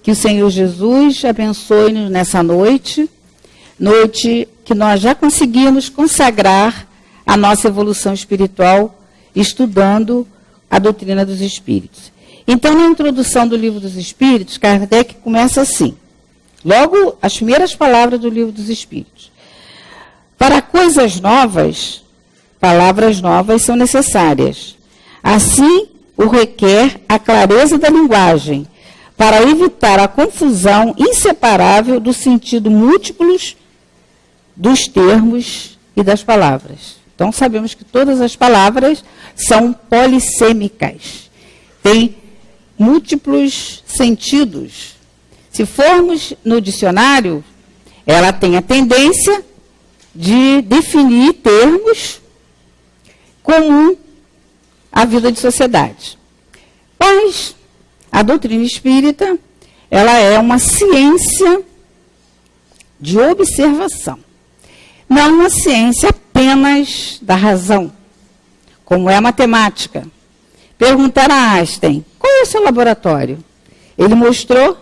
Que o Senhor Jesus abençoe-nos nessa noite que nós já conseguimos consagrar a nossa evolução espiritual estudando a doutrina dos Espíritos. Então, na introdução do Livro dos Espíritos, Kardec começa assim, logo as primeiras palavras do Livro dos Espíritos. Para coisas novas, palavras novas são necessárias. Assim, o requer a clareza da linguagem, para evitar a confusão inseparável do sentido múltiplos dos termos e das palavras. Então, sabemos que todas as palavras são polissêmicas. Tem múltiplos sentidos. Se formos no dicionário, ela tem a tendência de definir termos comum à vida de sociedade. Mas a doutrina espírita, ela é uma ciência de observação. Não uma ciência apenas da razão, como é a matemática. Perguntaram a Einstein, qual é o seu laboratório? Ele mostrou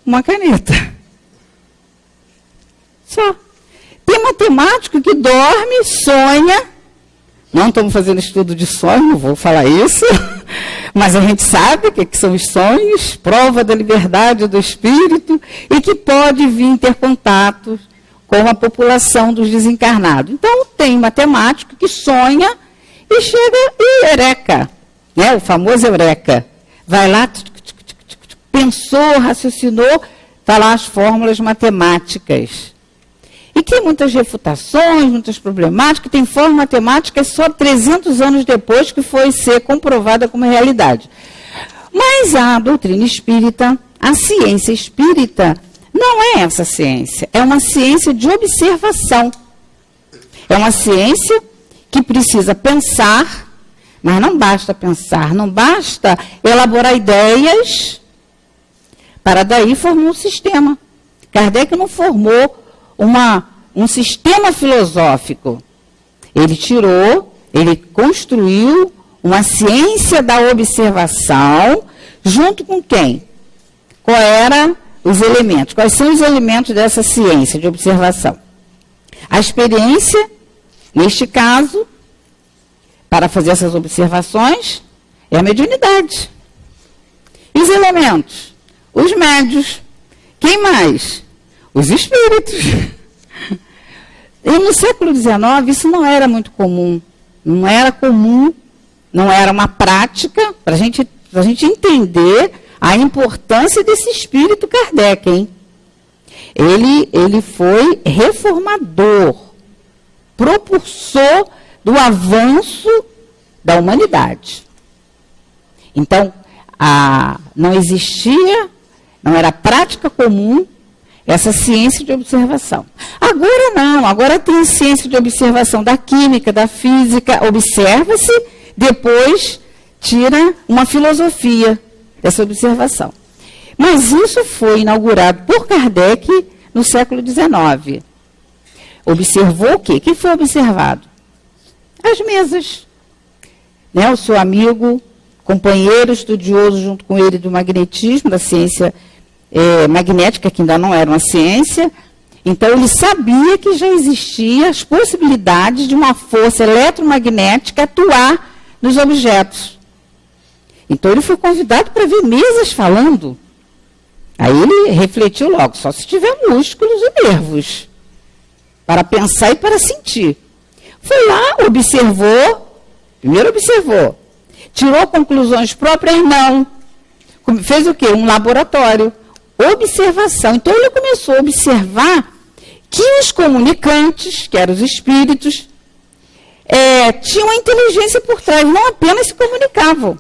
uma caneta. Só. Tem matemático que dorme, sonha. Não estamos fazendo estudo de sonho, não vou falar isso. Mas a gente sabe o que são os sonhos, prova da liberdade do espírito, e que pode vir ter contato com a população dos desencarnados. Então, tem matemático que sonha e chega e eureka, né? O famoso eureka. Vai lá, pensou, raciocinou, está lá as fórmulas matemáticas. E tem muitas refutações, muitas problemáticas, tem fórmula matemática só 300 anos depois que foi ser comprovada como realidade. Mas a doutrina espírita, a ciência espírita, não é essa ciência. É uma ciência de observação. É uma ciência que precisa pensar, mas não basta pensar, não basta elaborar ideias para daí formar um sistema. Kardec não formou um sistema filosófico. Ele construiu uma ciência da observação, junto com quem? Qual era os elementos? Quais são os elementos dessa ciência de observação? A experiência, neste caso, para fazer essas observações, é a mediunidade. E os elementos? Os médios. Quem mais? Os espíritos. E no século XIX, isso não era muito comum. Não era comum, não era uma prática, para a gente entender a importância desse espírito Kardec, hein? Ele foi reformador, propulsor do avanço da humanidade. Então, não existia, não era prática comum essa ciência de observação. Agora não, agora tem a ciência de observação da química, da física, observa-se, depois tira uma filosofia dessa observação. Mas isso foi inaugurado por Kardec no século XIX. Observou o quê? O que foi observado? As mesas. Né? O seu amigo, companheiro, estudioso junto com ele do magnetismo, da ciência magnética, que ainda não era uma ciência. Então, ele sabia que já existiam as possibilidades de uma força eletromagnética atuar nos objetos. Então, ele foi convidado para ver mesas falando. Aí ele refletiu logo, só se tiver músculos e nervos, para pensar e para sentir. Foi lá, primeiro observou, tirou conclusões próprias, não. Fez o quê? Um laboratório. Observação. Então, ele começou a observar que os comunicantes, que eram os espíritos, tinham uma inteligência por trás, não apenas se comunicavam,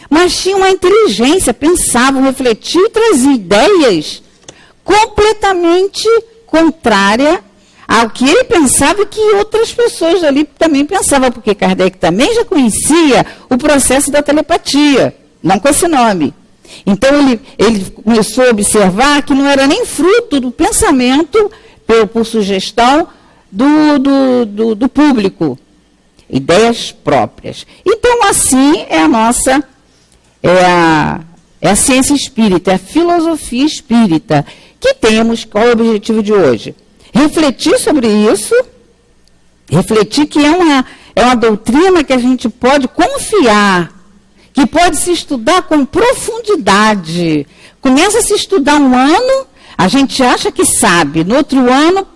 mas tinham uma inteligência, pensavam, refletiam e traziam ideias completamente contrárias ao que ele pensava e que outras pessoas ali também pensavam, porque Kardec também já conhecia o processo da telepatia, não com esse nome. Então, ele começou a observar que não era nem fruto do pensamento, por sugestão do público. Ideias próprias. Então, assim é a nossa é a ciência espírita, é a filosofia espírita. Que temos, qual é o objetivo de hoje? Refletir sobre isso, refletir que é uma doutrina que a gente pode confiar, que pode se estudar com profundidade. Começa a se estudar um ano, a gente acha que sabe. No outro ano,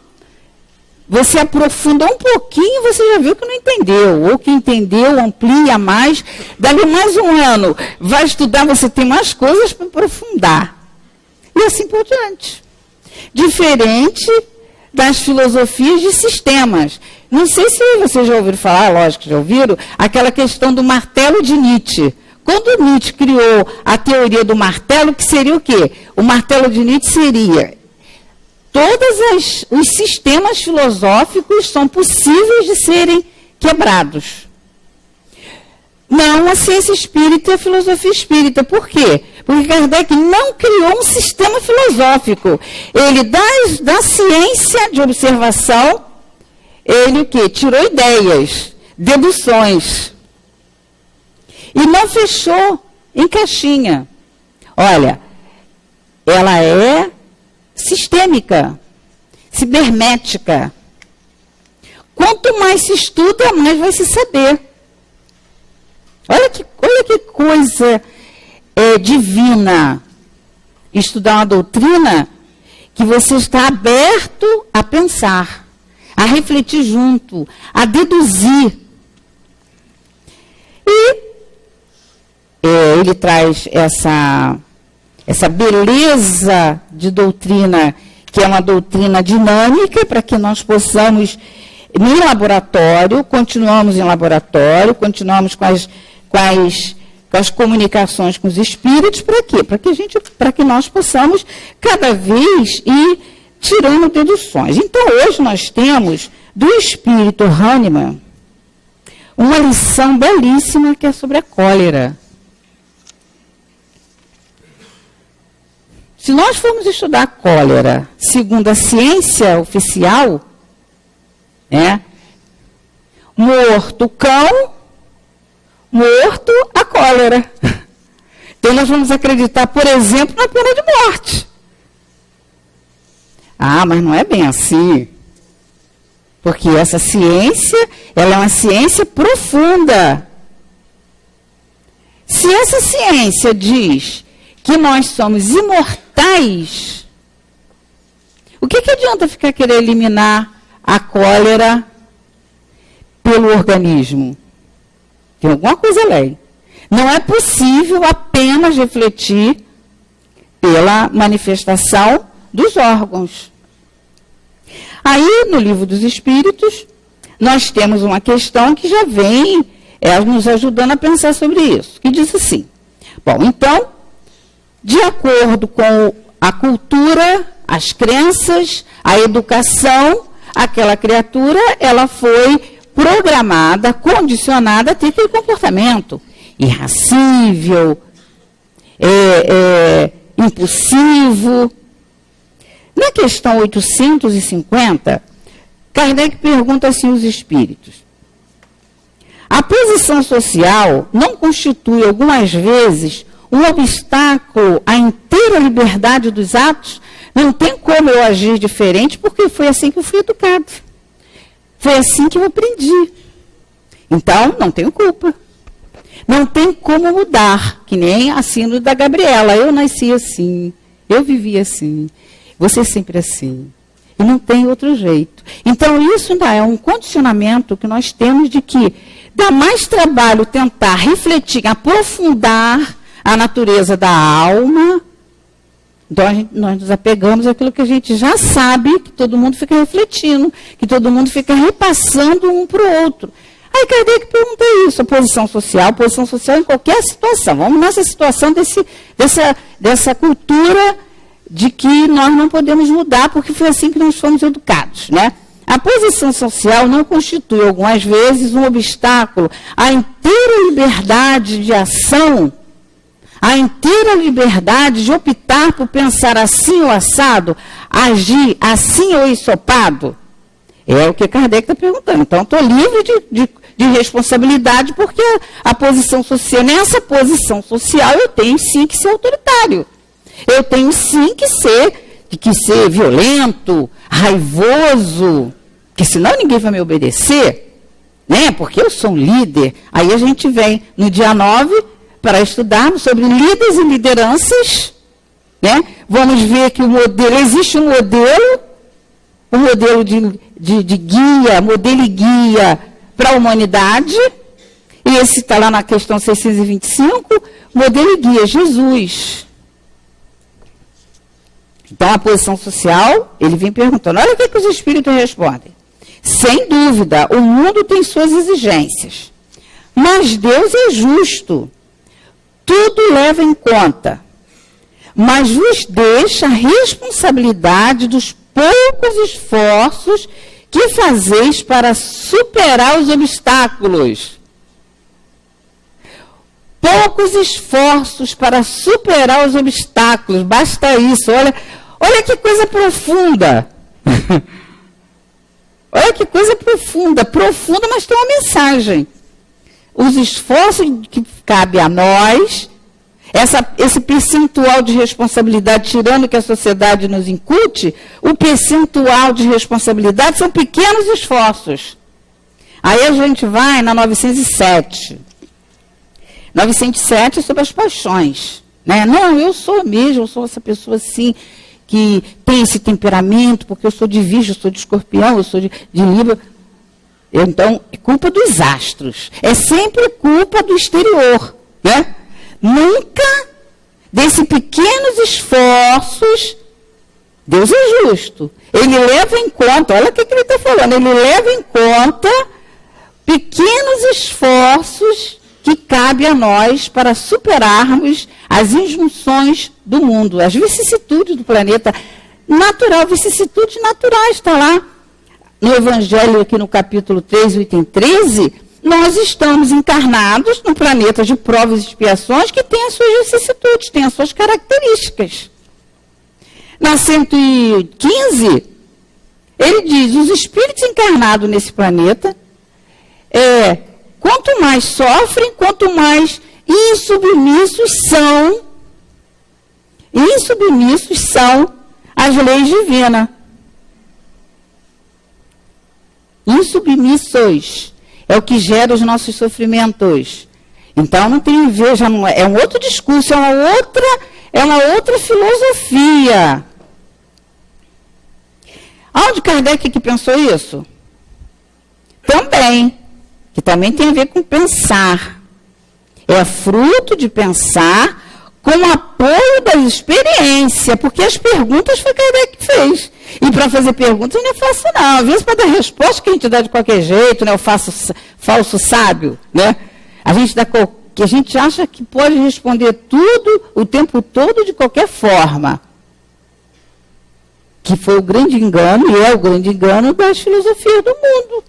você aprofunda um pouquinho, você já viu que não entendeu. Ou que entendeu, amplia mais. Dali mais um ano, vai estudar, você tem mais coisas para aprofundar. E assim por diante. Diferente das filosofias de sistemas. Não sei se vocês já ouviram falar, lógico que já ouviram, aquela questão do martelo de Nietzsche. Quando Nietzsche criou a teoria do martelo, que seria o quê? O martelo de Nietzsche seria: todos os sistemas filosóficos são possíveis de serem quebrados. Não a ciência espírita e a filosofia espírita. Por quê? Porque Kardec não criou um sistema filosófico. Ele, da ciência de observação, ele o quê? Tirou ideias, deduções. E não fechou em caixinha. Olha, ela é sistêmica, cibernética. Quanto mais se estuda, mais vai se saber. Olha que coisa divina. Estudar uma doutrina que você está aberto a pensar, a refletir junto, a deduzir. E ele traz essa beleza de doutrina, que é uma doutrina dinâmica, para que nós possamos, no laboratório, continuamos em laboratório, continuamos com as comunicações com os espíritos, para quê? Para que nós possamos cada vez ir tirando deduções. Então, hoje nós temos do espírito Hahnemann uma lição belíssima que é sobre a cólera. Se nós formos estudar a cólera segundo a ciência oficial, morto o cão, morto a cólera. Então nós vamos acreditar, por exemplo, na pena de morte. Ah, mas não é bem assim. Porque essa ciência, ela é uma ciência profunda. Se essa ciência diz que nós somos imortais, o que adianta ficar querendo eliminar a cólera pelo organismo? Tem alguma coisa além. Não é possível apenas refletir pela manifestação dos órgãos. Aí, no Livro dos Espíritos, nós temos uma questão que já vem nos ajudando a pensar sobre isso, que diz assim: bom, então, de acordo com a cultura, as crenças, a educação, aquela criatura, ela foi programada, condicionada a ter aquele comportamento irracível, impulsivo. Na questão 850, Kardec pergunta assim aos espíritos: a posição social não constitui algumas vezes um obstáculo à inteira liberdade dos atos? Não tem como eu agir diferente, porque foi assim que eu fui educado. Foi assim que eu aprendi. Então, não tenho culpa. Não tem como mudar, que nem a síndrome da Gabriela. Eu nasci assim, eu vivi assim, você sempre assim. E não tem outro jeito. Então, isso ainda é um condicionamento que nós temos de que dá mais trabalho tentar refletir, aprofundar a natureza da alma. Então, nós nos apegamos àquilo que a gente já sabe, que todo mundo fica refletindo, que todo mundo fica repassando um para o outro. Aí Kardec pergunta isso, a posição social em qualquer situação. Vamos nessa situação dessa cultura de que nós não podemos mudar, porque foi assim que nós fomos educados, né? A posição social não constitui, algumas vezes, um obstáculo à inteira liberdade de ação, a inteira liberdade de optar por pensar assim ou assado, agir assim ou ensopado? É o que Kardec está perguntando. Então, estou livre de de responsabilidade, porque a posição social, nessa posição social, eu tenho sim que ser autoritário. Eu tenho sim que ser violento, raivoso, porque senão ninguém vai me obedecer, né? Porque eu sou um líder. Aí a gente vem no dia 9 para estudarmos sobre líderes e lideranças, né? Vamos ver que existe um modelo de guia, modelo e guia para a humanidade, e esse está lá na questão 625, modelo e guia, Jesus. Então, a posição social, ele vem perguntando, olha o que os espíritos respondem. Sem dúvida, o mundo tem suas exigências, mas Deus é justo, tudo leva em conta, mas vos deixa a responsabilidade dos poucos esforços que fazeis para superar os obstáculos. Poucos esforços para superar os obstáculos, basta isso. Olha que coisa profunda. Olha que coisa profunda, mas tem uma mensagem. Os esforços que cabe a nós, esse percentual de responsabilidade, tirando que a sociedade nos incute, o percentual de responsabilidade são pequenos esforços. Aí a gente vai na 907. 907 é sobre as paixões. Né? Não, eu sou essa pessoa assim, que tem esse temperamento, porque eu sou de Virgem, eu sou de Escorpião, eu sou de Libra. Então, é culpa dos astros. É sempre culpa do exterior. Né? Nunca, desses pequenos esforços, Deus é justo. Ele leva em conta, olha o que ele está falando, ele leva em conta pequenos esforços que cabe a nós para superarmos as injunções do mundo, as vicissitudes do planeta natural, vicissitudes naturais, está lá no Evangelho, aqui no capítulo 3, item 13, nós estamos encarnados num planeta de provas e expiações que tem as suas vicissitudes, tem as suas características. Na 115, ele diz, os espíritos encarnados nesse planeta, quanto mais sofrem, quanto mais insubmissos são as leis divinas. Insubmissos é o que gera os nossos sofrimentos. Então não tem inveja, é um outro discurso, é uma outra filosofia. Aonde Kardec que pensou isso? Também, que também tem a ver com pensar. É fruto de pensar com apoio da experiência, porque as perguntas foi Kardec que fez. E para fazer perguntas não é fácil não. Às vezes para dar resposta que a gente dá de qualquer jeito, né? O falso sábio, né? Que a gente acha que pode responder tudo o tempo todo de qualquer forma. Que foi o grande engano, e é o grande engano das filosofias do mundo.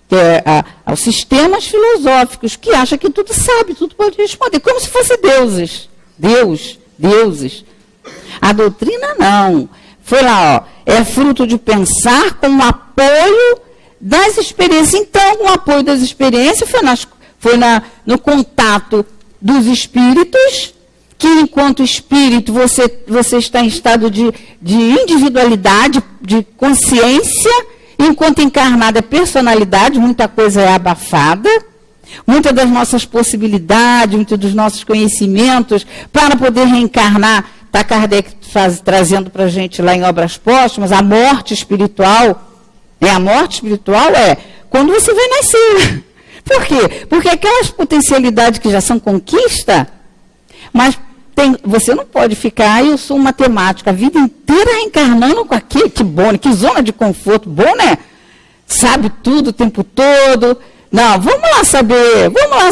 Que é os sistemas filosóficos, que acham que tudo sabe, tudo pode responder, como se fossem deuses. Deuses. A doutrina não. Foi lá, é fruto de pensar com o apoio das experiências. Então, o apoio das experiências foi no contato dos espíritos, que enquanto espírito você está em estado de individualidade, de consciência, enquanto encarnado é personalidade, muita coisa é abafada, muitas das nossas possibilidades, muitos dos nossos conhecimentos, para poder reencarnar, está Kardec trazendo para a gente lá em Obras Póstumas, a morte espiritual. A morte espiritual é quando você vai nascer. Por quê? Porque aquelas potencialidades que já são conquista, mas você não pode ficar, eu sou um matemático, a vida inteira reencarnando com aquilo, que bom, que zona de conforto, bom, né? Sabe tudo o tempo todo. Não, vamos lá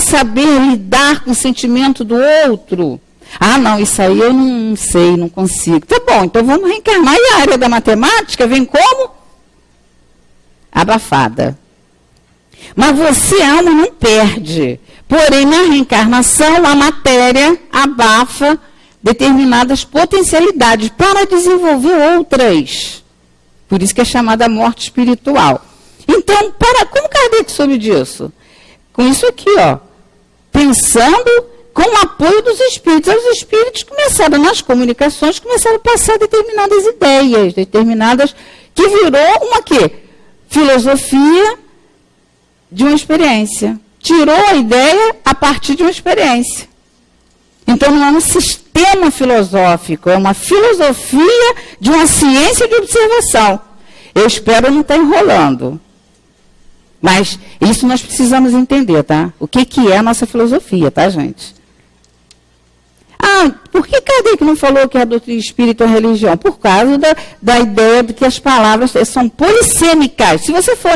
saber lidar com o sentimento do outro. Ah, não, isso aí eu não sei, não consigo. Tá bom, então vamos reencarnar. E a área da matemática vem como? Abafada. Mas você, alma, não perde. Porém, na reencarnação, a matéria abafa determinadas potencialidades para desenvolver outras. Por isso que é chamada morte espiritual. Então, como Kardec soube disso? com isso aqui, ó, pensando com o apoio dos espíritos. Aí os espíritos começaram, nas comunicações, começaram a passar determinadas ideias, que virou uma quê? Filosofia de uma experiência. Tirou a ideia a partir de uma experiência. Então não é um sistema filosófico, é uma filosofia de uma ciência de observação. Eu espero não estar enrolando. Mas isso nós precisamos entender, tá? O que é a nossa filosofia, tá, gente? Por que Kardec não falou que a doutrina espírita é religião? Por causa da ideia de que as palavras são polissêmicas. Se você for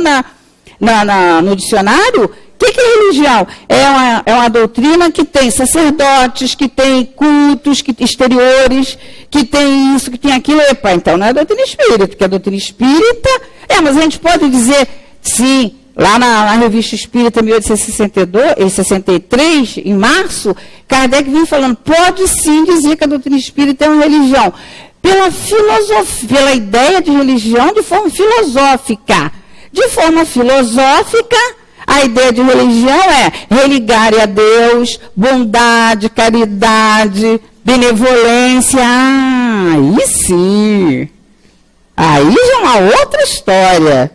no dicionário, o que é religião? É uma doutrina que tem sacerdotes, que tem cultos exteriores, que tem isso, que tem aquilo. Epa, então não é a doutrina espírita, porque a doutrina espírita... mas a gente pode dizer, sim, lá na Revista Espírita, 1863, em março, Kardec vinha falando, pode sim dizer que a doutrina espírita é uma religião. Pela filosofia, pela ideia de religião de forma filosófica. De forma filosófica, a ideia de religião é religar a Deus, bondade, caridade, benevolência. Aí sim. Aí já é uma outra história.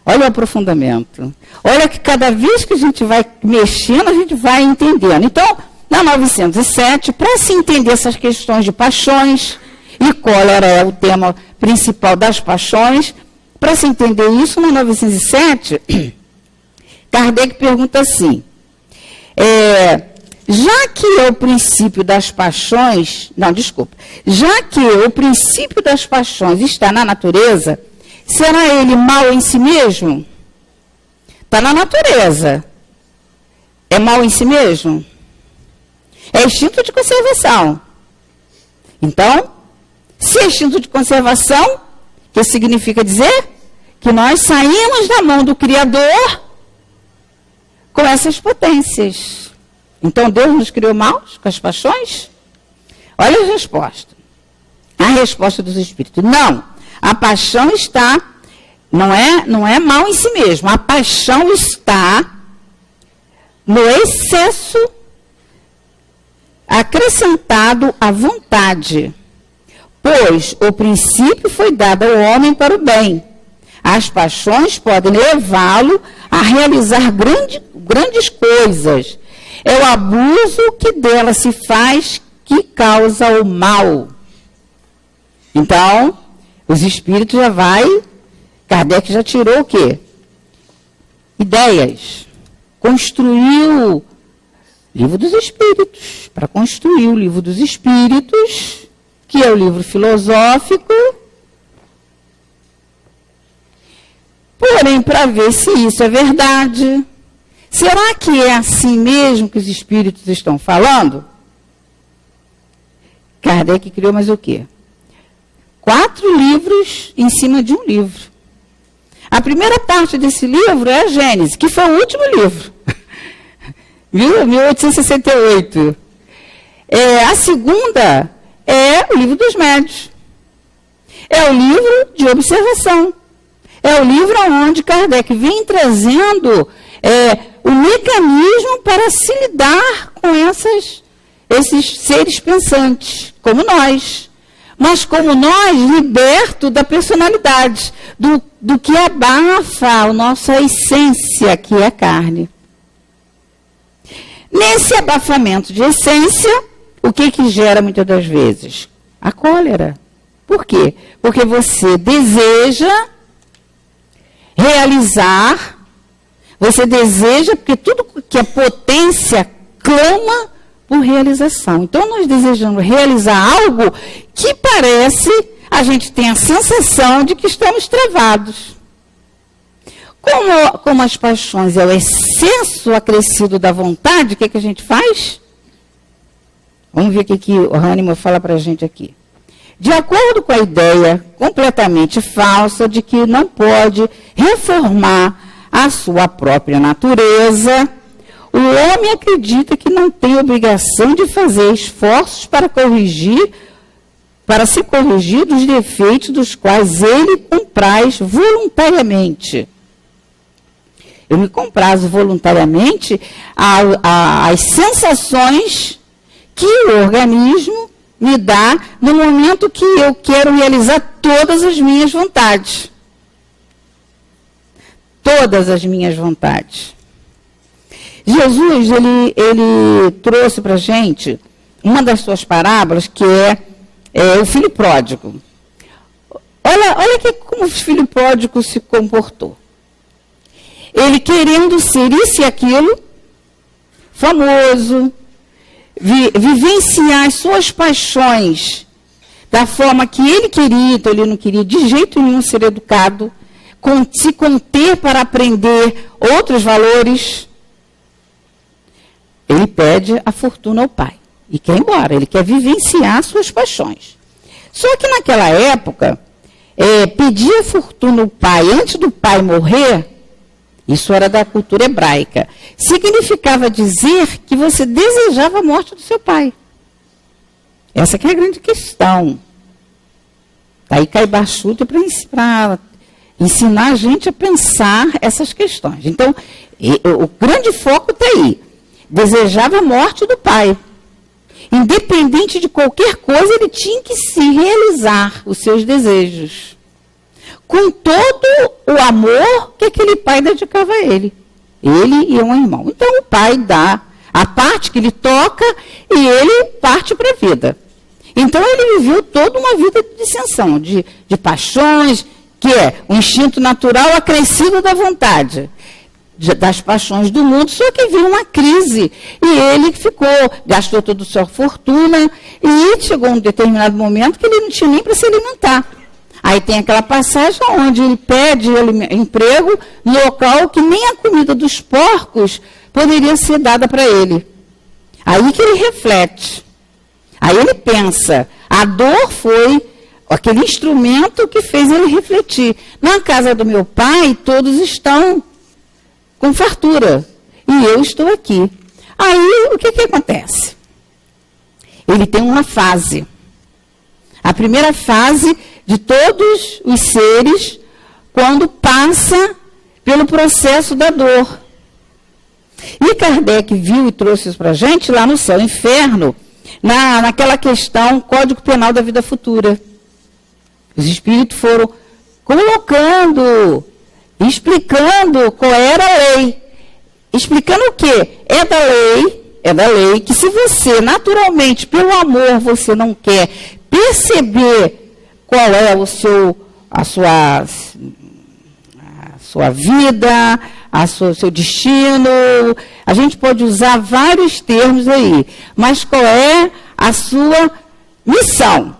Olha o aprofundamento. Olha que cada vez que a gente vai mexendo, a gente vai entendendo. Então, na 907, para se entender essas questões de paixões, e cólera é o tema principal das paixões, para se entender isso, na 907, Kardec pergunta assim, já que o princípio das paixões, já que o princípio das paixões está na natureza, será ele mal em si mesmo? Está na natureza. É mal em si mesmo? É instinto de conservação. Então, se é instinto de conservação, que significa dizer que nós saímos da mão do Criador com essas potências. Então, Deus nos criou maus com as paixões? Olha a resposta. A resposta dos espíritos. Não. A paixão não é mal em si mesmo. A paixão está no excesso acrescentado à vontade. Pois o princípio foi dado ao homem para o bem. As paixões podem levá-lo a realizar grandes coisas. É o abuso que dela se faz que causa o mal. Então, os espíritos Kardec já tirou o quê? Ideias. Construiu o Livro dos Espíritos. Para construir o Livro dos Espíritos, que é o livro filosófico. Porém, para ver se isso é verdade, será que é assim mesmo que os espíritos estão falando? Kardec criou mais o quê? 4 livros em cima de um livro. A primeira parte desse livro é a Gênesis, que foi o último livro. 1868. A segunda é o Livro dos Médiuns. É o livro de observação. É o livro onde Kardec vem trazendo o mecanismo para se lidar com esses seres pensantes, como nós. Mas como nós, liberto da personalidade, do que abafa a nossa essência, que é a carne. Nesse abafamento de essência, o que gera muitas das vezes? A cólera. Por quê? Porque você deseja realizar, porque tudo que é potência clama por realização. Então, nós desejamos realizar algo que parece, a gente tem a sensação de que estamos travados. Como as paixões é o excesso acrescido da vontade, o que a gente faz? Vamos ver o que o Hahnemann fala para a gente aqui. De acordo com a ideia completamente falsa de que não pode reformar a sua própria natureza, o homem acredita que não tem obrigação de fazer esforços para se corrigir dos defeitos dos quais ele compraz voluntariamente. Eu me comprazo voluntariamente às sensações que o organismo me dá no momento que eu quero realizar todas as minhas vontades. Todas as minhas vontades. Jesus, ele trouxe para a gente uma das suas parábolas, que é o filho pródigo. Olha como o filho pródigo se comportou. Ele querendo ser isso e aquilo, famoso, vivenciar as suas paixões da forma que ele queria, então ele não queria de jeito nenhum ser educado, se conter para aprender outros valores. Ele pede a fortuna ao pai e quer ir embora, ele quer vivenciar suas paixões. Só que naquela época, pedir a fortuna ao pai antes do pai morrer, isso era da cultura hebraica, significava dizer que você desejava a morte do seu pai. Essa que é a grande questão. Daí cai Bachuto para ensinar a gente a pensar essas questões. Então, o grande foco está aí. Desejava a morte do pai. Independente de qualquer coisa, ele tinha que se realizar os seus desejos. Com todo o amor que aquele pai dedicava a ele. Ele e um irmão. Então, o pai dá a parte que ele toca e ele parte para a vida. Então, ele viveu toda uma vida de dissensão, de paixões, que é o instinto natural acrescido da vontade, das paixões do mundo, só que veio uma crise. E ele gastou toda a sua fortuna e chegou um determinado momento que ele não tinha nem para se alimentar. Aí tem aquela passagem onde ele pede emprego no local que nem a comida dos porcos poderia ser dada para ele. Aí que ele reflete. Aí ele pensa, a dor foi aquele instrumento que fez ele refletir. Na casa do meu pai, todos estão com fartura. E eu estou aqui. Aí, o que acontece? Ele tem uma fase. A primeira fase de todos os seres, quando passa pelo processo da dor. E Kardec viu e trouxe isso para a gente lá no Céu e Inferno, naquela questão, Código Penal da Vida Futura. Os espíritos foram colocando, explicando qual era a lei. Explicando o quê? É da lei que se você, naturalmente, pelo amor, você não quer perceber qual é a sua vida, seu destino. A gente pode usar vários termos aí, mas qual é a sua missão?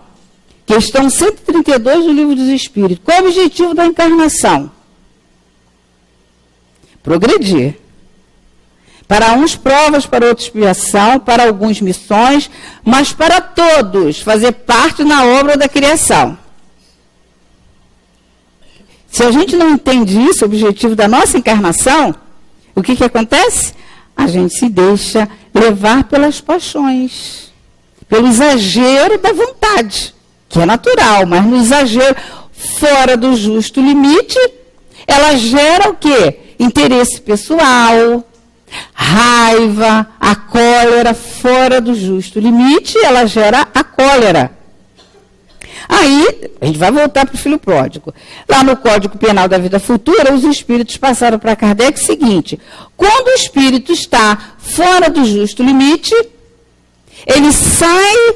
Questão 132 do Livro dos Espíritos. Qual é o objetivo da encarnação? Progredir. Para uns provas, para outros expiação, para alguns missões, mas para todos fazer parte na obra da criação. Se a gente não entende isso, o objetivo da nossa encarnação, o que acontece? A gente se deixa levar pelas paixões, pelo exagero da vontade, que é natural, mas no exagero fora do justo limite, ela gera o quê? Interesse pessoal, raiva, a cólera. Fora do justo limite, ela gera a cólera. Aí, a gente vai voltar para o filho pródigo. Lá no Código Penal da Vida Futura, os espíritos passaram para Kardec o seguinte: quando o espírito está fora do justo limite, ele sai,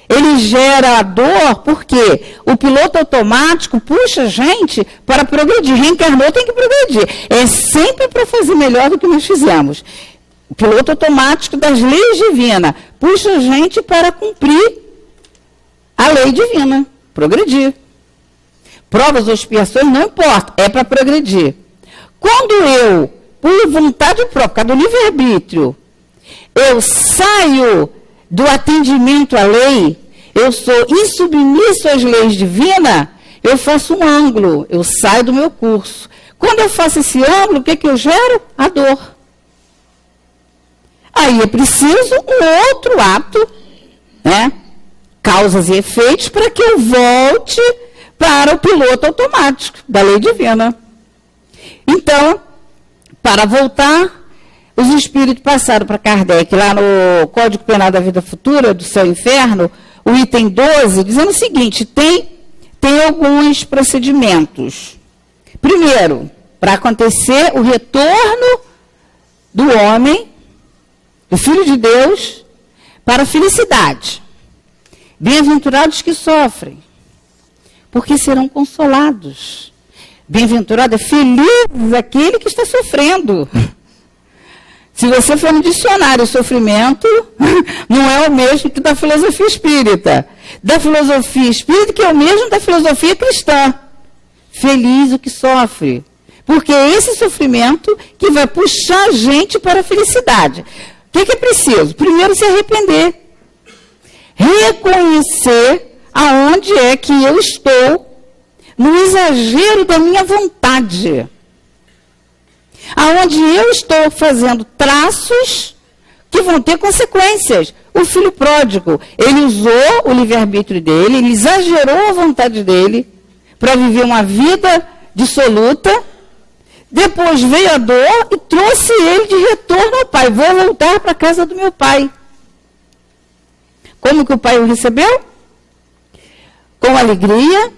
ele gera a dor, porque o piloto automático puxa a gente para progredir. Reencarnou, tem que progredir. É sempre para fazer melhor do que nós fizemos. O piloto automático das leis divinas puxa a gente para cumprir a lei divina, progredir. Provas ou expiações, não importa, é para progredir. Quando eu, por vontade própria, por causa do livre-arbítrio, eu saio do atendimento à lei, eu sou insubmisso às leis divinas, eu faço um ângulo, eu saio do meu curso. Quando eu faço esse ângulo, o que eu gero? A dor. Aí é preciso um outro ato, né? Causas e efeitos, para que eu volte para o piloto automático da lei divina. Então, para voltar, os espíritos passaram para Kardec, lá no Código Penal da Vida Futura, do Céu e Inferno, o item 12, dizendo o seguinte, tem alguns procedimentos. Primeiro, para acontecer o retorno do homem, do Filho de Deus, para a felicidade. Bem-aventurados que sofrem, porque serão consolados. Bem-aventurado é feliz aquele que está sofrendo. Se você for no dicionário, sofrimento não é o mesmo que da filosofia espírita. Da filosofia espírita, que é o mesmo da filosofia cristã. Feliz o que sofre. Porque é esse sofrimento que vai puxar a gente para a felicidade. O que é preciso? Primeiro, se arrepender. Reconhecer aonde é que eu estou no exagero da minha vontade. Aonde eu estou fazendo traços que vão ter consequências. O filho pródigo, ele usou o livre-arbítrio dele, ele exagerou a vontade dele para viver uma vida dissoluta. Depois veio a dor e trouxe ele de retorno ao pai. Vou voltar para a casa do meu pai. Como que o pai o recebeu? Com alegria.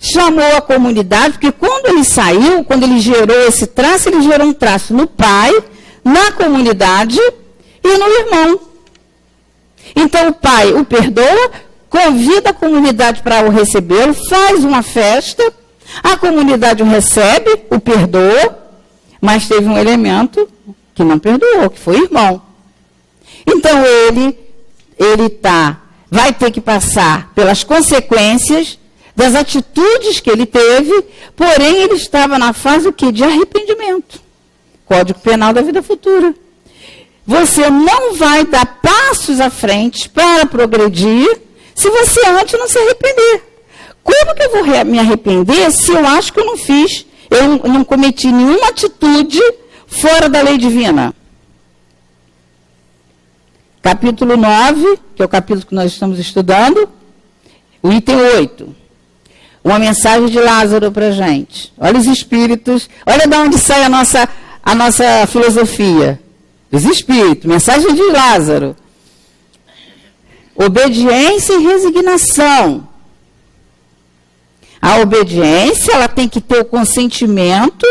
Chamou a comunidade, porque quando ele saiu, quando ele gerou esse traço, ele gerou um traço no pai, na comunidade e no irmão. Então o pai o perdoa, convida a comunidade para o recebê-lo, faz uma festa, a comunidade o recebe, o perdoa, mas teve um elemento que não perdoou, que foi o irmão. Então ele vai ter que passar pelas consequências das atitudes que ele teve, porém ele estava na fase o quê? De arrependimento. Código Penal da Vida Futura. Você não vai dar passos à frente para progredir se você antes não se arrepender. Como que eu vou me arrepender se eu acho que eu não cometi nenhuma atitude fora da lei divina? Capítulo 9, que é o capítulo que nós estamos estudando, o item 8. Uma mensagem de Lázaro para a gente. Olha os espíritos, olha de onde sai a nossa filosofia. Os espíritos, mensagem de Lázaro. Obediência e resignação. A obediência, ela tem que ter o consentimento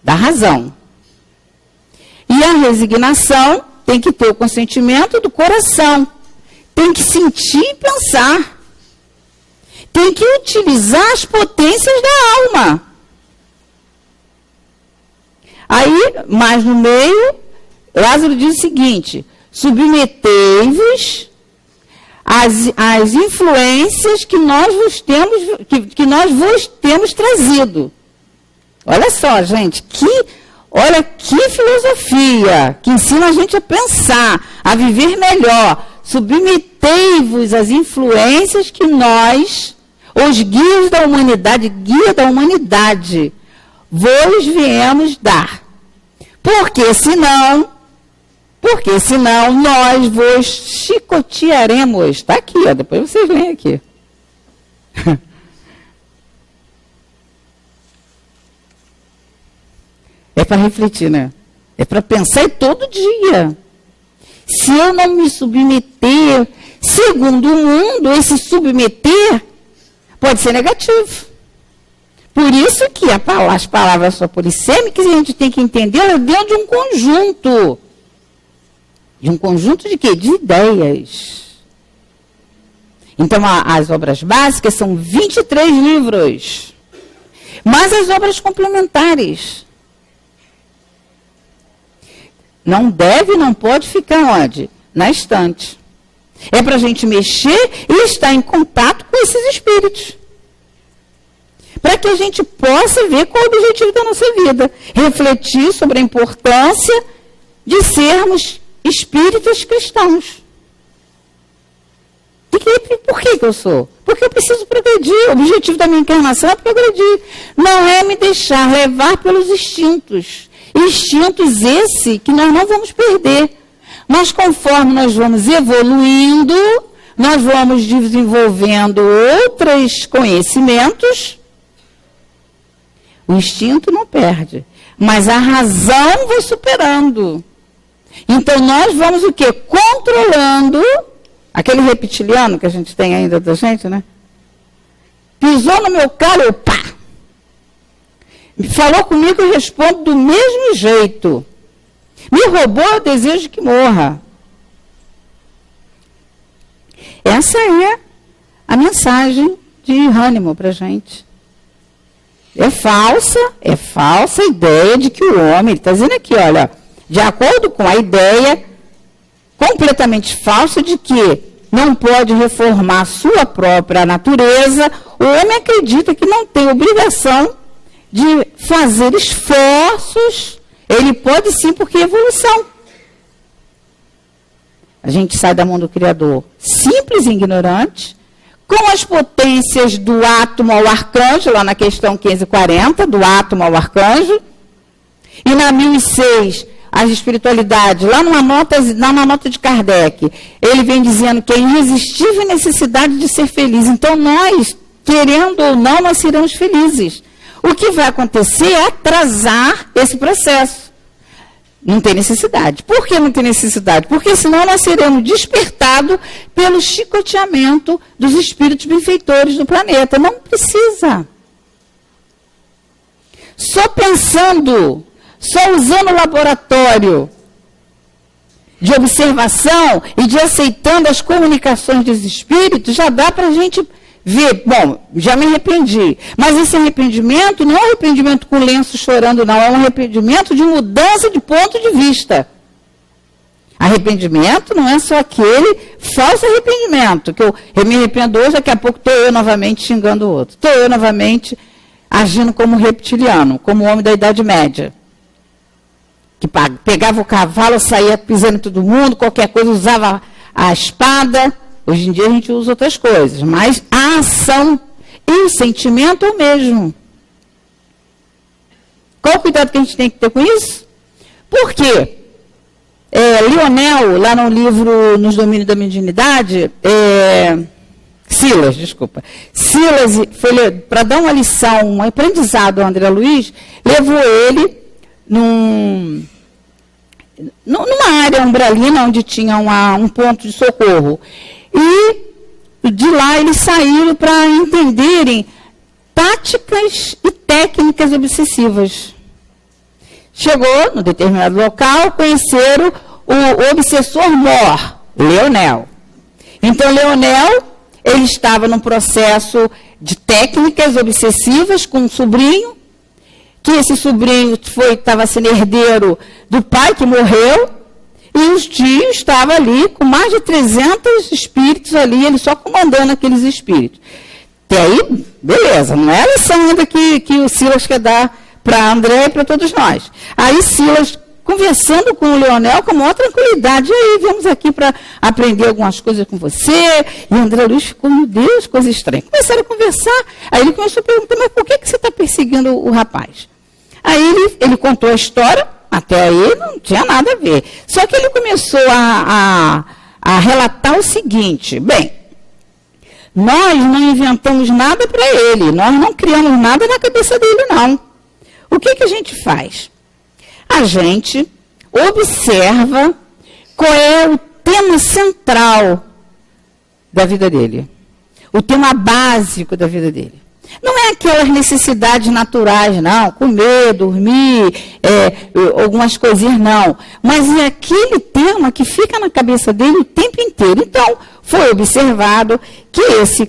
da razão. E a resignação tem que ter o consentimento do coração. Tem que sentir e pensar. Tem que utilizar as potências da alma. Aí, mais no meio, Lázaro diz o seguinte: submetei-vos às influências que nós vos temos trazido. Olha só, gente, olha que filosofia que ensina a gente a pensar, a viver melhor. Submetei-vos às influências que nós, os guias da humanidade, guia da humanidade, vos viemos dar. Porque senão nós vos chicotearemos. Está aqui, ó, depois vocês leem aqui. É para refletir, né? É para pensar todo dia. Se eu não me submeter, segundo o mundo, esse submeter pode ser negativo. Por isso que as palavras só polissêmicas a gente tem que entender dentro de um conjunto. De um conjunto de quê? De ideias. Então, as obras básicas são 23 livros. Mas as obras complementares. Não pode ficar onde? Na estante. É para a gente mexer e estar em contato com esses espíritos. Para que a gente possa ver qual é o objetivo da nossa vida. Refletir sobre a importância de sermos espíritas cristãos. Por que eu sou? Porque eu preciso progredir. O objetivo da minha encarnação é progredir. Não é me deixar levar pelos instintos. Instintos esse que nós não vamos perder. Mas conforme nós vamos evoluindo, nós vamos desenvolvendo outros conhecimentos, o instinto não perde. mas a razão vai superando. Então, nós vamos o quê? Controlando aquele reptiliano que a gente tem ainda da gente, né? Pisou no meu calo, eu pá! Falou comigo, eu respondo do mesmo jeito. Me roubou, eu desejo que morra. Essa é a mensagem de Hahnemann para a gente. É falsa a ideia de que o homem, ele está dizendo aqui, olha, de acordo com a ideia completamente falsa de que não pode reformar sua própria natureza, o homem acredita que não tem obrigação de fazer esforços. Ele pode sim, porque é evolução. A gente sai da mão do Criador simples e ignorante, com as potências do átomo ao arcanjo, lá na questão 540, do átomo ao arcanjo, e na 1006, as espiritualidades, lá numa nota de Kardec, ele vem dizendo que é irresistível a necessidade de ser feliz. Então nós, querendo ou não, nós seremos felizes. O que vai acontecer é atrasar esse processo. Não tem necessidade. Por que não tem necessidade? Porque senão nós seremos despertados pelo chicoteamento dos espíritos benfeitores do planeta. Não precisa. Só pensando, só usando o laboratório de observação e de aceitando as comunicações dos espíritos, já dá para a gente ver. Bom, já me arrependi. Mas esse arrependimento não é um arrependimento com lenço chorando, não. É um arrependimento de mudança de ponto de vista. Arrependimento não é só aquele falso arrependimento, que eu me arrependo hoje, daqui a pouco estou eu novamente xingando o outro. Estou eu novamente agindo como reptiliano, como homem da Idade Média. Que pegava o cavalo, saía pisando em todo mundo, qualquer coisa, usava a espada. Hoje em dia a gente usa outras coisas, mas a ação e o sentimento é o mesmo. Qual o cuidado que a gente tem que ter com isso? Por quê? Lionel, lá no livro Nos Domínios da Mediunidade, Silas, para dar uma lição, um aprendizado ao André Luiz, levou ele numa área umbralina onde tinha um ponto de socorro. E de lá eles saíram para entenderem táticas e técnicas obsessivas. Chegou no determinado local, conheceram o obsessor mor, Leonel. Então, Leonel, ele estava num processo de técnicas obsessivas com um sobrinho, que esse sobrinho estava sendo herdeiro do pai que morreu, e os tios estavam ali com mais de 300 espíritos ali, ele só comandando aqueles espíritos. Até aí, beleza, não é a lição ainda que o Silas quer dar para André e para todos nós. Aí Silas, conversando com o Leonel com maior tranquilidade, e aí, viemos aqui para aprender algumas coisas com você, e André Luiz ficou, meu Deus, coisa estranha. Começaram a conversar, aí ele começou a perguntar, mas por que você está perseguindo o rapaz? Aí ele contou a história. Até aí não tinha nada a ver. Só que ele começou a relatar o seguinte: bem, nós não inventamos nada para ele, nós não criamos nada na cabeça dele, não. O que a gente faz? A gente observa qual é o tema central da vida dele, o tema básico da vida dele. Não é aquelas necessidades naturais, não, comer, dormir, algumas coisinhas, não. Mas é aquele tema que fica na cabeça dele o tempo inteiro. Então, foi observado que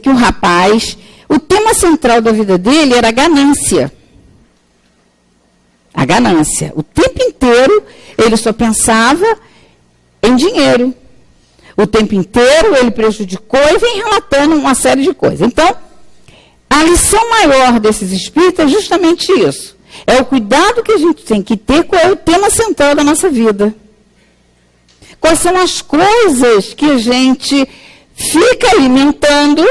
o rapaz, o tema central da vida dele era a ganância. A ganância. O tempo inteiro, ele só pensava em dinheiro. O tempo inteiro, ele prejudicou e vem relatando uma série de coisas. Então, a lição maior desses espíritos é justamente isso. É o cuidado que a gente tem que ter com o tema central da nossa vida. Quais são as coisas que a gente fica alimentando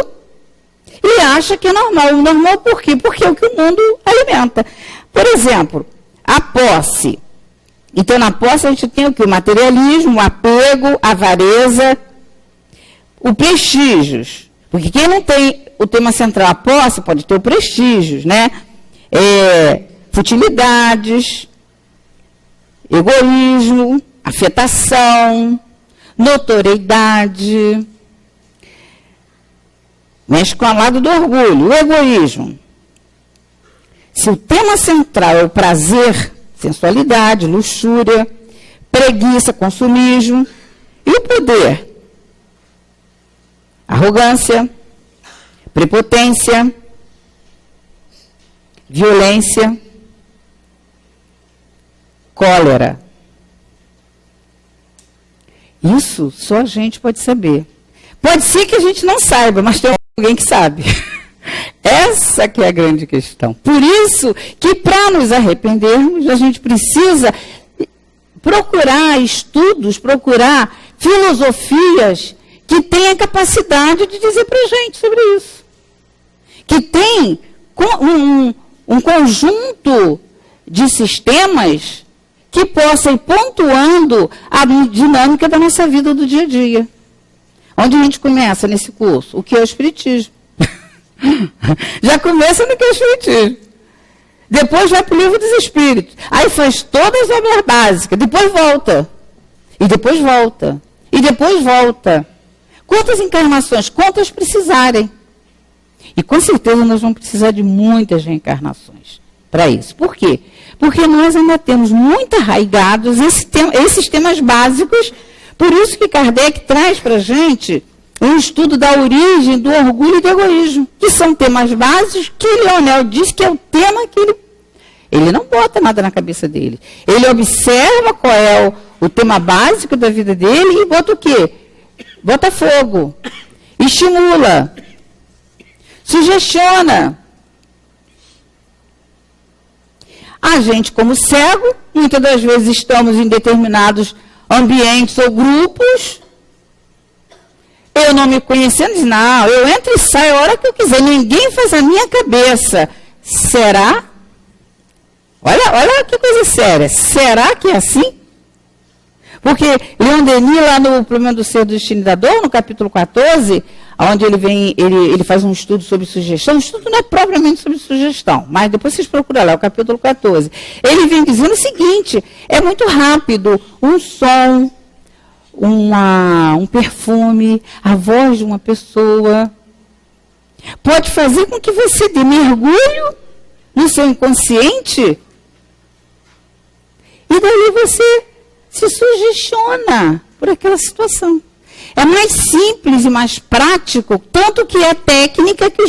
e acha que é normal. Normal por quê? Porque é o que o mundo alimenta. Por exemplo, a posse. Então, na posse a gente tem o quê? O materialismo, o apego, a avareza, o prestígios. Porque quem não tem o tema central, a posse, pode ter o prestígios, né? Futilidades, egoísmo, afetação, notoriedade. Mexe com o lado do orgulho, o egoísmo. Se o tema central é o prazer, sensualidade, luxúria, preguiça, consumismo, e o poder, arrogância, prepotência, violência, cólera. Isso só a gente pode saber. Pode ser que a gente não saiba, mas tem alguém que sabe. Essa que é a grande questão. Por isso que para nos arrependermos, a gente precisa procurar estudos, procurar filosofias que tenham a capacidade de dizer para a gente sobre isso. Que tem um conjunto de sistemas que possam ir pontuando a dinâmica da nossa vida do dia a dia. Onde a gente começa nesse curso? O que é o Espiritismo? Já começa no que é o Espiritismo. Depois vai para o Livro dos Espíritos. Aí faz todas as obras básicas. Depois volta. E depois volta. E depois volta. Quantas encarnações? Quantas precisarem? E com certeza nós vamos precisar de muitas reencarnações para isso. Por quê? Porque nós ainda temos muito arraigados esses temas básicos. Por isso que Kardec traz para a gente um estudo da origem do orgulho e do egoísmo, que são temas básicos que Leonel diz que é o tema que ele não bota nada na cabeça dele. Ele observa qual é o tema básico da vida dele e bota o quê? Bota fogo, estimula, sugestiona. A gente, como cego, muitas das vezes estamos em determinados ambientes ou grupos. Eu não me conhecendo, não, eu entro e saio a hora que eu quiser. Ninguém faz a minha cabeça. Será? Olha que coisa séria. Será que é assim? Porque Leon Denis, lá no Problema do Ser do Destino da Dor, no capítulo 14, onde ele faz um estudo sobre sugestão. O estudo não é propriamente sobre sugestão, mas depois vocês procuram lá, o capítulo 14. Ele vem dizendo o seguinte: é muito rápido, um som, um perfume, a voz de uma pessoa pode fazer com que você dê mergulho no seu inconsciente e dali você se sugestiona por aquela situação. É mais simples e mais prático, tanto que é a técnica que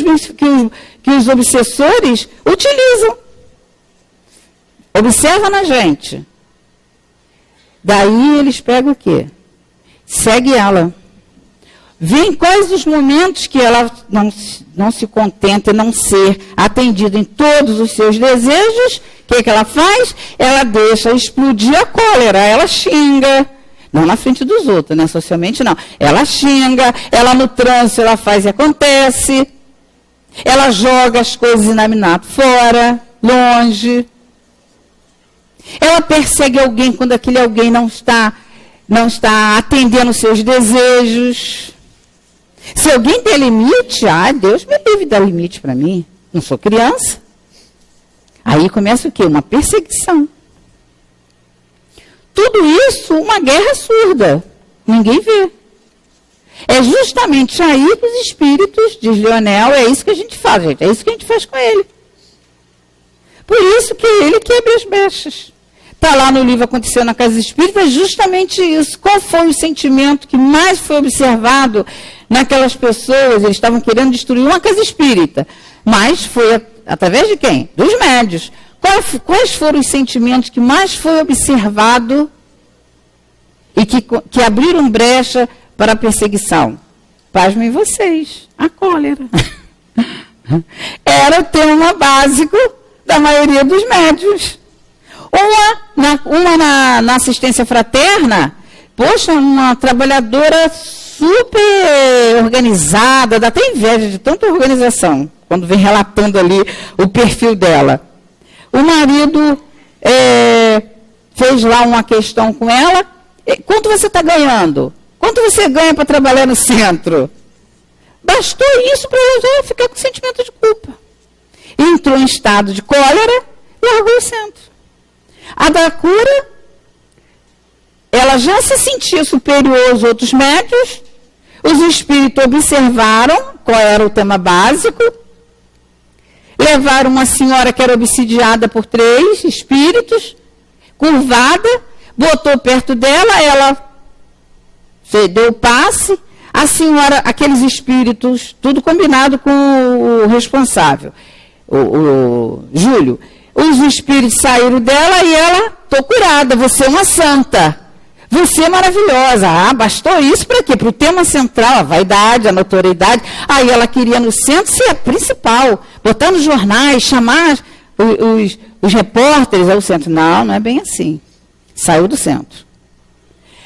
os obsessores utilizam. Observa na gente. Daí eles pegam o quê? Segue ela. Vêem quais os momentos que ela não se contenta em não ser atendida em todos os seus desejos. O que ela faz? Ela deixa explodir a cólera, ela xinga. Não na frente dos outros, né? Socialmente não. Ela xinga, ela no trânsito, ela faz e acontece. Ela joga as coisas inanimadas fora, longe. Ela persegue alguém quando aquele alguém não está atendendo os seus desejos. Se alguém tem limite, Deus me livre dar limite para mim. Não sou criança. Aí começa o quê? Uma perseguição. Tudo isso, uma guerra surda. Ninguém vê. É justamente aí que os espíritos, diz Leonel, é isso que a gente faz, gente. É isso que a gente faz com ele. Por isso que ele quebra as brechas. Está lá no livro Aconteceu na Casa Espírita, justamente isso. Qual foi o sentimento que mais foi observado naquelas pessoas? Eles estavam querendo destruir uma casa espírita. Mas foi através de quem? Dos médios. Quais foram os sentimentos que mais foi observado e que abriram brecha para a perseguição? Pasmem vocês, a cólera. Era o tema básico da maioria dos médios. Uma na assistência fraterna, poxa, uma trabalhadora super organizada, dá até inveja de tanta organização, quando vem relatando ali o perfil dela. O marido fez lá uma questão com ela. Quanto você está ganhando? Quanto você ganha para trabalhar no centro? Bastou isso para ela já ficar com sentimento de culpa. Entrou em estado de cólera e largou o centro. A da cura ela já se sentia superior aos outros médios, os espíritos observaram qual era o tema básico, levaram uma senhora que era obsidiada por 3 espíritos, curvada, botou perto dela, ela deu o passe, a senhora, aqueles espíritos, tudo combinado com o responsável, o Júlio, os espíritos saíram dela e ela, estou curada, você é uma santa, você é maravilhosa. Ah, bastou isso para quê? Para o tema central, a vaidade, a notoriedade. Aí ela queria no centro ser a principal, botar nos jornais, chamar os repórteres ao centro. Não, não é bem assim. Saiu do centro.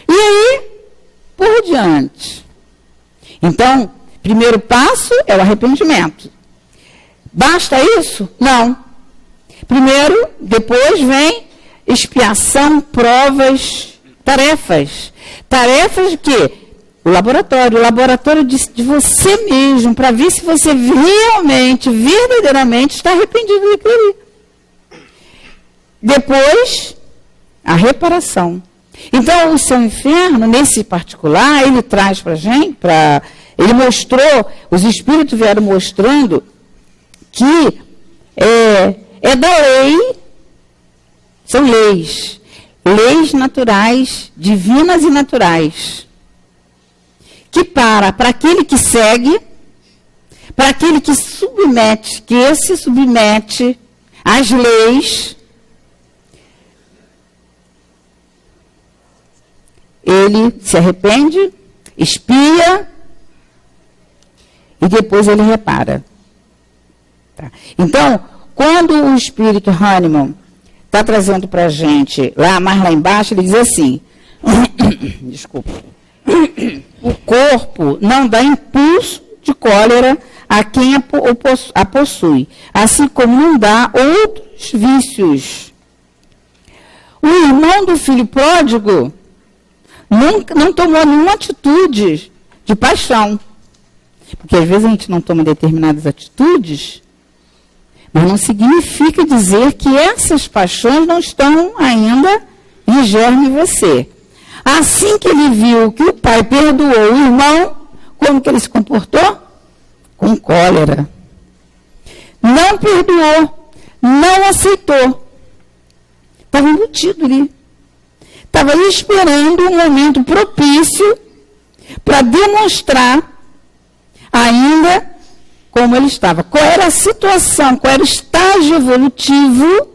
E aí, por diante. Então, primeiro passo é o arrependimento. Basta isso? Não. Primeiro, depois vem expiação, provas, tarefas. Tarefas de quê? O laboratório de você mesmo, para ver se você realmente, verdadeiramente está arrependido daquilo ali. Depois, a reparação. Então, o seu inferno, nesse particular, ele traz para a gente, ele mostrou, os espíritos vieram mostrando que é da lei, são leis naturais, divinas e naturais, que para aquele que segue, para aquele que se submete às leis, ele se arrepende, expia e depois ele repara. Tá? Então, quando o espírito Hahnemann está trazendo para a gente, mais lá embaixo, ele diz assim, desculpa, o corpo não dá impulso de cólera a quem a possui, assim como não dá outros vícios. O irmão do filho pródigo não tomou nenhuma atitude de paixão, porque às vezes a gente não toma determinadas atitudes, mas não significa dizer que essas paixões não estão ainda em germe em você. Assim que ele viu que o pai perdoou o irmão, como que ele se comportou? Com cólera. Não perdoou, não aceitou. Estava embutido ali. Estava esperando um momento propício para demonstrar ainda como ele estava. Qual era a situação, qual era o estágio evolutivo,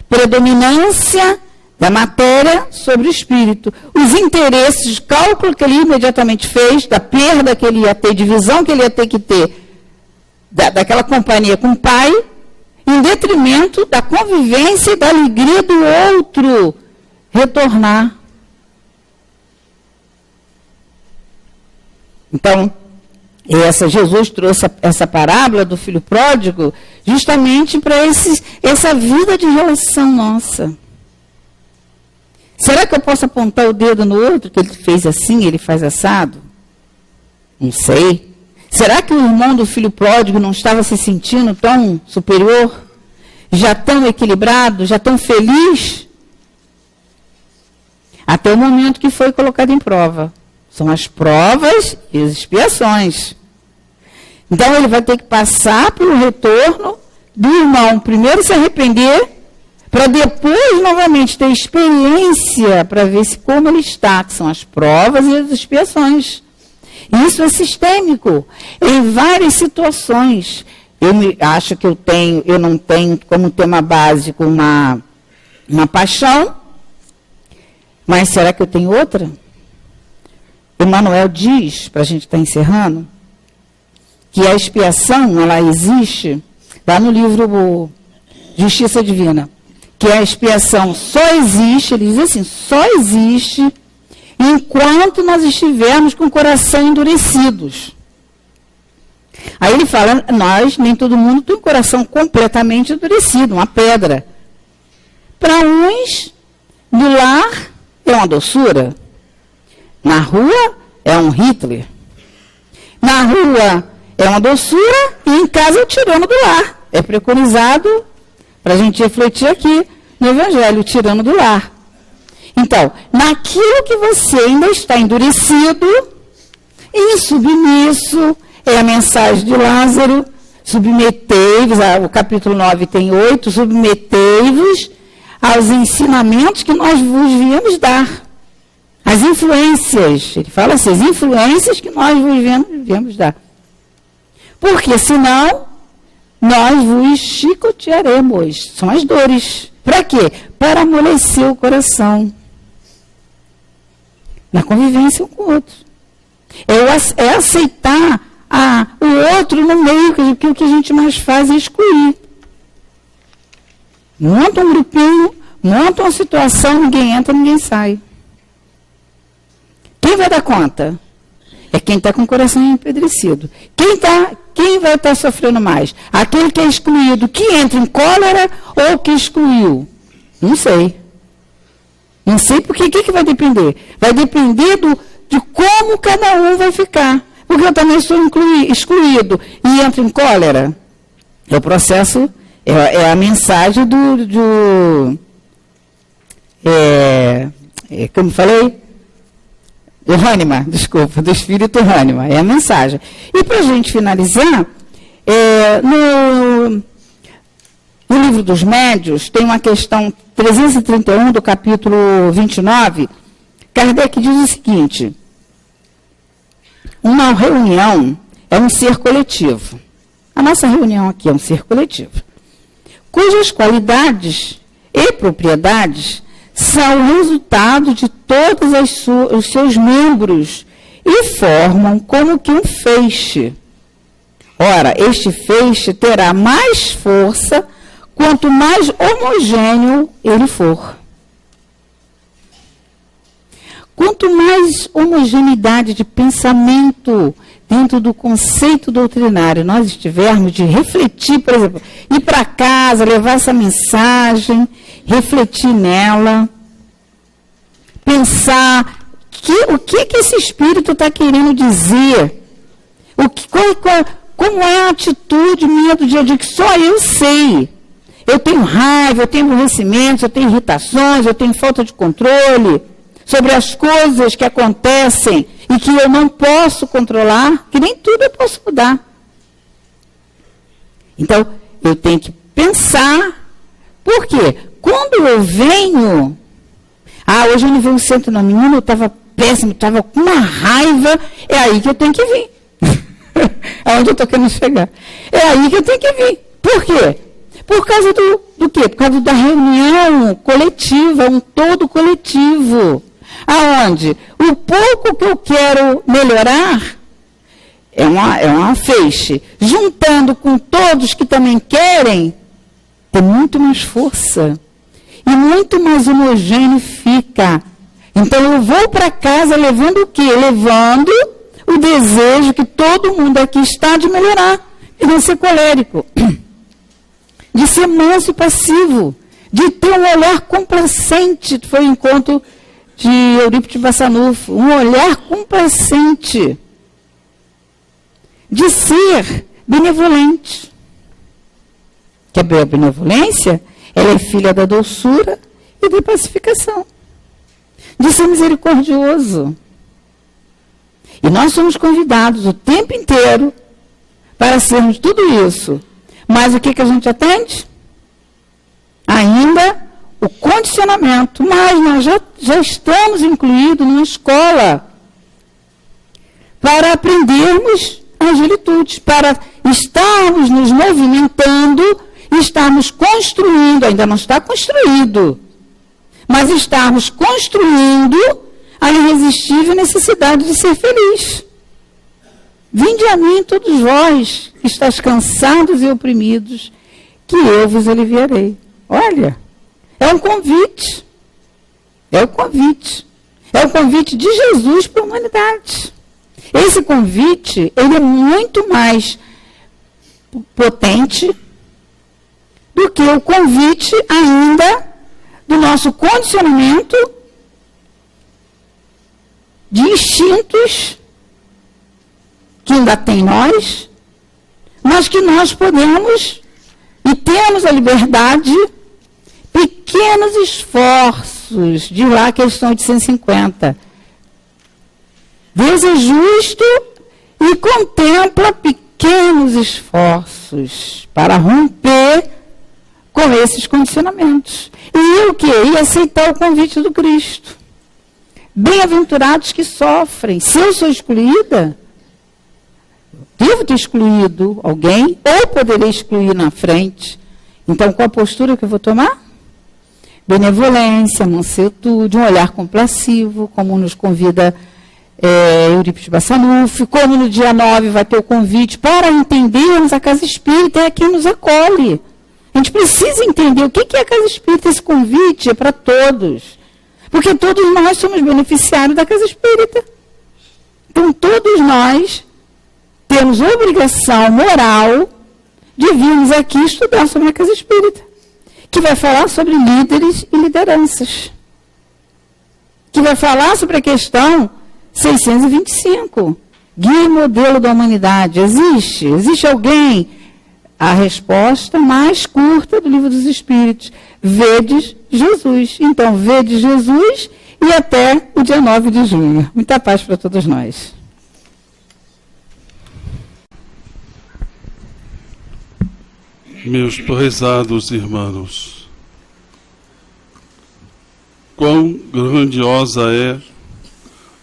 predominância da matéria sobre o espírito. Os interesses, cálculo que ele imediatamente fez, da perda que ele ia ter, divisão que ele ia ter que ter, daquela companhia com o pai, em detrimento da convivência e da alegria do outro retornar. Então, Jesus trouxe essa parábola do filho pródigo justamente para essa vida de relação nossa. Será que eu posso apontar o dedo no outro, que ele fez assim, ele faz assado? Não sei. Será que o irmão do filho pródigo não estava se sentindo tão superior? Já tão equilibrado? Já tão feliz? Até o momento que foi colocado em prova. São as provas e as expiações. Então, ele vai ter que passar pelo retorno do irmão. Primeiro se arrepender, para depois, novamente, ter experiência para ver como ele está, que são as provas e as expiações. Isso é sistêmico, em várias situações. Acho que eu não tenho como tema básico uma paixão, mas será que eu tenho outra? Emmanuel diz, para a gente estar encerrando, que a expiação, ela existe, lá no livro Justiça Divina, que a expiação só existe, ele diz assim, só existe enquanto nós estivermos com o coração endurecidos. Aí ele fala, nem todo mundo tem o coração completamente endurecido, uma pedra. Para uns, no lar é uma doçura, na rua é um Hitler, na rua é uma doçura e em casa é o tirano do lar. É preconizado para a gente refletir aqui no Evangelho, o tirano do lar. Então, naquilo que você ainda está endurecido e submisso, é a mensagem de Lázaro, submetei-vos, o capítulo 9 tem 8, submetei-vos aos ensinamentos que nós vos viemos dar. As influências, ele fala assim, as influências que nós vos viemos dar. Porque senão, nós vos chicotearemos. São as dores. Para quê? Para amolecer o coração. Na convivência um com o outro. É aceitar o outro no meio, que o que a gente mais faz é excluir. Monta um grupinho, monta uma situação, ninguém entra, ninguém sai. Quem vai dar conta? É quem está com o coração empedrecido. Quem vai estar sofrendo mais? Aquele que é excluído, que entra em cólera ou que excluiu? Não sei. Não sei porque o que vai depender? Vai depender de como cada um vai ficar. Porque eu também sou excluído e entro em cólera. É o processo, é a mensagem como falei? Do Hahnemann, desculpa, do espírito Hahnemann, é a mensagem. E para a gente finalizar, no livro dos médios, tem uma questão 331 do capítulo 29, Kardec diz o seguinte: uma reunião é um ser coletivo. A nossa reunião aqui é um ser coletivo, cujas qualidades e propriedades são o resultado de todos os seus membros e formam como que um feixe. Ora, este feixe terá mais força quanto mais homogêneo ele for. Quanto mais homogeneidade de pensamento dentro do conceito doutrinário nós estivermos, de refletir, por exemplo, ir para casa, levar essa mensagem, refletir nela, pensar o que esse espírito está querendo dizer, como é a atitude minha do dia a dia, que só eu sei. Eu tenho raiva, eu tenho aborrecimentos, eu tenho irritações, eu tenho falta de controle sobre as coisas que acontecem e que eu não posso controlar, que nem tudo eu posso mudar. Então, eu tenho que pensar. Por quê? Quando eu venho... hoje eu não vi um centro na menina, eu estava péssimo, estava com uma raiva, é aí que eu tenho que vir. É onde eu estou querendo chegar. É aí que eu tenho que vir. Por quê? Por causa do quê? Por causa da reunião coletiva, um todo coletivo. Aonde o pouco que eu quero melhorar é uma feixe. Juntando com todos que também querem, tem muito mais força. E muito mais homogêneo fica. Então eu vou para casa levando o quê? Levando o desejo que todo mundo aqui está de melhorar. De não ser colérico. De ser manso e passivo. De ter um olhar complacente. Foi o encontro de Eurípides Bassanufo. Um olhar complacente. De ser benevolente. Que a benevolência, ela é filha da doçura e da pacificação. De ser misericordioso. E nós somos convidados o tempo inteiro para sermos tudo isso. Mas o que a gente atende? Ainda o condicionamento. Mas nós já estamos incluídos numa escola para aprendermos as virtudes, para estarmos nos movimentando, estarmos construindo, ainda não está construído, mas estarmos construindo a irresistível necessidade de ser feliz. Vinde a mim todos vós, que estáis cansados e oprimidos, que eu vos aliviarei. Olha, é um convite. É o convite. É o convite de Jesus para a humanidade. Esse convite, ele é muito mais potente do que o convite ainda do nosso condicionamento de instintos que ainda tem nós, mas que nós podemos e temos a liberdade, pequenos esforços esforços. Diz lá a questão 850. Deus é justo e contempla pequenos esforços para romper com esses condicionamentos. E o quê? E aceitar o convite do Cristo. Bem-aventurados que sofrem. Se eu sou excluída, devo ter excluído alguém, ou poderei excluir na frente. Então, qual a postura que eu vou tomar? Benevolência, mansuetude, um olhar compassivo, como nos convida Eurípides Bassanufo, como no dia 9 vai ter o convite para entendermos a casa espírita, é quem nos acolhe. A gente precisa entender o que é a casa espírita. Esse convite é para todos. Porque todos nós somos beneficiários da casa espírita. Então, todos nós temos obrigação moral de virmos aqui estudar sobre a casa espírita, que vai falar sobre líderes e lideranças, que vai falar sobre a questão 625, guia e modelo da humanidade. Existe alguém? A resposta mais curta do Livro dos Espíritos: vedes Jesus. Então, vedes Jesus e até o dia 9 de junho. Muita paz para todos nós. Meus prezados irmãos, quão grandiosa é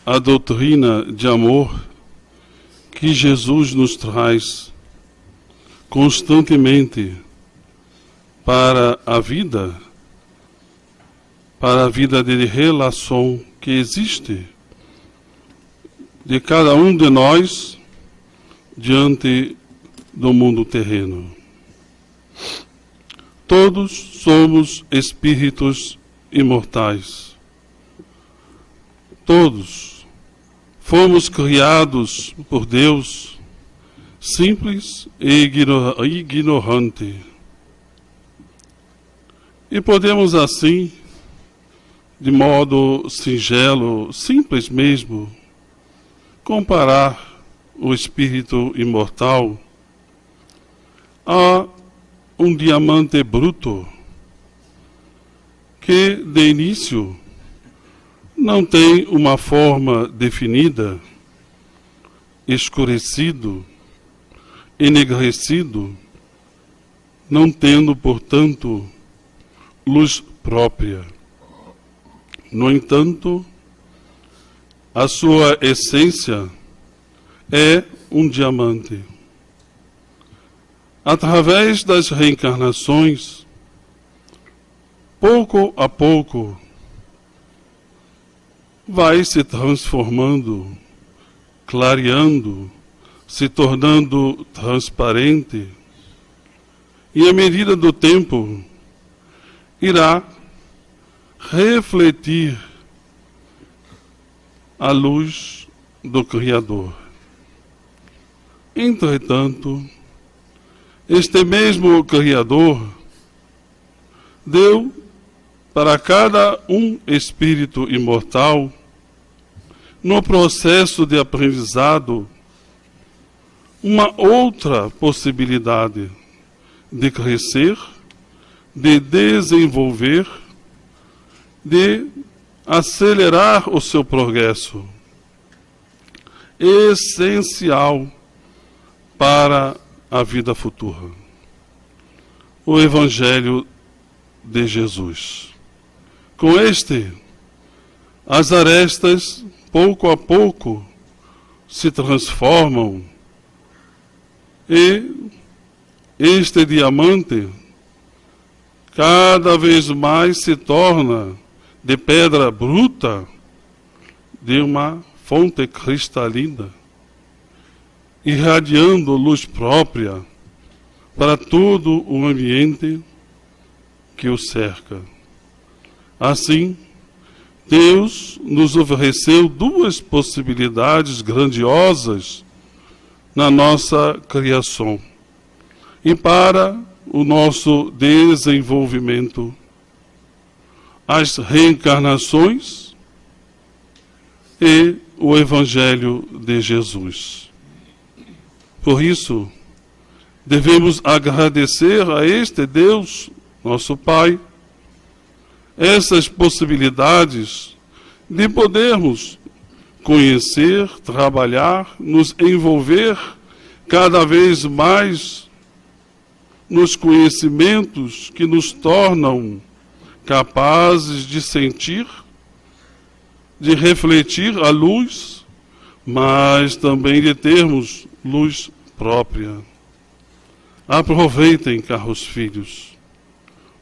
a doutrina de amor que Jesus nos traz constantemente para a vida de relação que existe de cada um de nós diante do mundo terreno. Todos somos espíritos imortais. Todos fomos criados por Deus simples e ignorante. E podemos assim, de modo singelo, simples mesmo, comparar o espírito imortal a um diamante bruto que, de início, não tem uma forma definida, escurecido, enegrecido, não tendo, portanto, luz própria. No entanto, a sua essência é um diamante. Através das reencarnações, pouco a pouco, vai se transformando, clareando, se tornando transparente, e à medida do tempo irá refletir a luz do Criador. Entretanto, este mesmo Criador deu para cada um espírito imortal, no processo de aprendizado, uma outra possibilidade de crescer, de desenvolver, de acelerar o seu progresso, essencial para a vida futura. O Evangelho de Jesus. Com este, as arestas, pouco a pouco, se transformam e este diamante cada vez mais se torna de pedra bruta, de uma fonte cristalina, irradiando luz própria para todo o ambiente que o cerca. Assim, Deus nos ofereceu duas possibilidades grandiosas na nossa criação e para o nosso desenvolvimento: as reencarnações e o Evangelho de Jesus. Por isso, devemos agradecer a este Deus, nosso Pai, essas possibilidades de podermos conhecer, trabalhar, nos envolver cada vez mais nos conhecimentos que nos tornam capazes de sentir, de refletir a luz, mas também de termos luz própria. Aproveitem, caros filhos,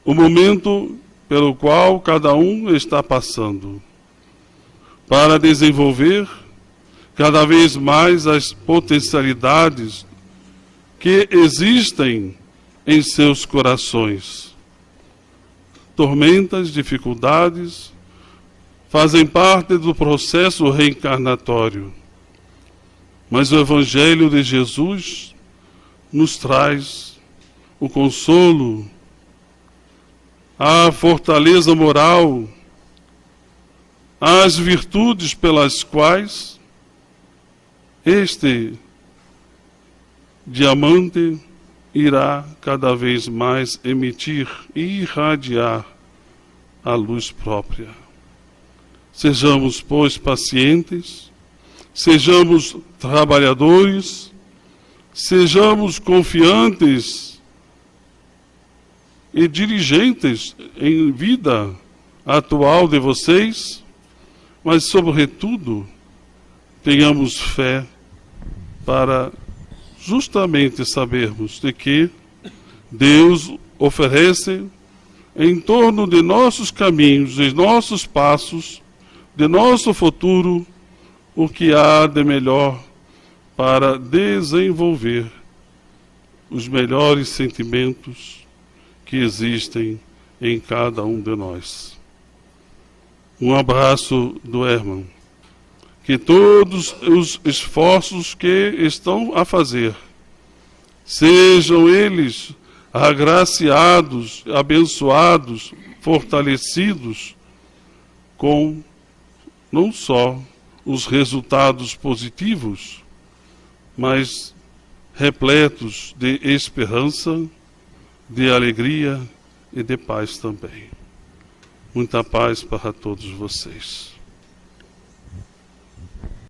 o momento pelo qual cada um está passando, para desenvolver cada vez mais as potencialidades que existem em seus corações. Tormentas, dificuldades, fazem parte do processo reencarnatório. Mas o Evangelho de Jesus nos traz o consolo, a fortaleza moral, as virtudes pelas quais este diamante irá cada vez mais emitir e irradiar a luz própria. Sejamos, pois, pacientes, sejamos trabalhadores, sejamos confiantes e dirigentes em vida atual de vocês, mas, sobretudo, tenhamos fé para justamente sabermos de que Deus oferece em torno de nossos caminhos, de nossos passos, de nosso futuro, o que há de melhor para desenvolver os melhores sentimentos que existem em cada um de nós. Um abraço do Herman. Que todos os esforços que estão a fazer, sejam eles agraciados, abençoados, fortalecidos com não só os resultados positivos, mas repletos de esperança, de alegria e de paz também. Muita paz para todos vocês.